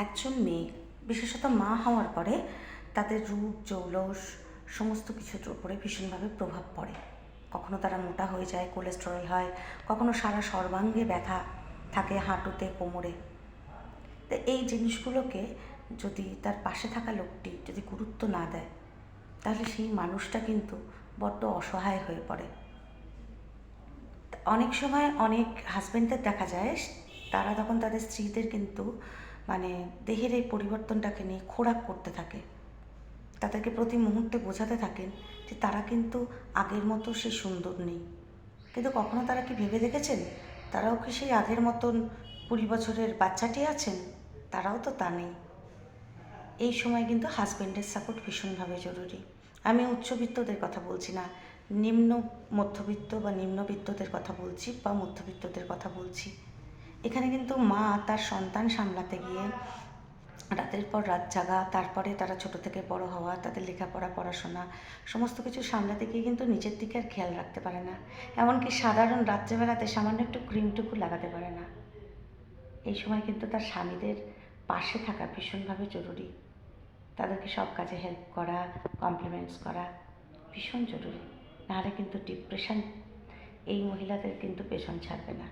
একজন মেয়ে, বিশেষত মা হওয়ার পরে তাদের রূপ জৌলস সমস্ত কিছুর উপরে ভীষণভাবে প্রভাব পড়ে। কখনো তারা মোটা হয়ে যায়, কোলেস্টেরল হয়, কখনো সারা সর্বাঙ্গে ব্যথা থাকে, হাঁটুতে, কোমরে। তো এই জিনিসগুলোকে যদি তার পাশে থাকা লোকটি যদি গুরুত্ব না দেয়, তাহলে সেই মানুষটা কিন্তু বড্ড অসহায় হয়ে পড়ে। অনেক সময় অনেক হাজব্যান্ডদের দেখা যায়, তারা তখন তাদের স্ত্রীদের কিন্তু দেহের এই পরিবর্তনটাকে নিয়ে খোরাক করতে থাকে। তাদেরকে প্রতি মুহূর্তে বোঝাতে থাকেন যে তারা কিন্তু আগের মতো সে সুন্দর নেই। কিন্তু কখনো তারা কি ভেবে দেখেছেন তারাও কি সেই আগের মতন 20 বছরের বাচ্চাটি আছেন? তারাও তো তা নেই। এই সময় কিন্তু হাজব্যান্ডের সাপোর্ট ভীষণভাবে জরুরি। আমি উচ্চবিত্তদের কথা বলছি না, নিম্ন মধ্যবিত্ত বা নিম্নবিত্তদের কথা বলছি, বা মধ্যবিত্তদের কথা বলছি। এখানে কিন্তু মা তার সন্তান সামলাতে গিয়ে রাতের পর রাত জাগা, তারপরে তারা ছোট থেকে বড় হওয়া, তাদের লেখাপড়া, পড়াশোনা সমস্ত কিছু সামলাতে গিয়ে কিন্তু নিজের দিকে আর খেয়াল রাখতে পারে না। এমনকি সাধারণ রাত্রেবেলাতে সামান্য একটু ক্রিমটুকু লাগাতে পারে না। এই সময় কিন্তু তার স্বামীদের পাশে থাকা ভীষণভাবে জরুরি। তাদেরকে সব কাজে হেল্প করা, কমপ্লিমেন্টস করা ভীষণ জরুরি। নাহলে কিন্তু ডিপ্রেশন এই মহিলাদের কিন্তু পেছন ছাড়বে না।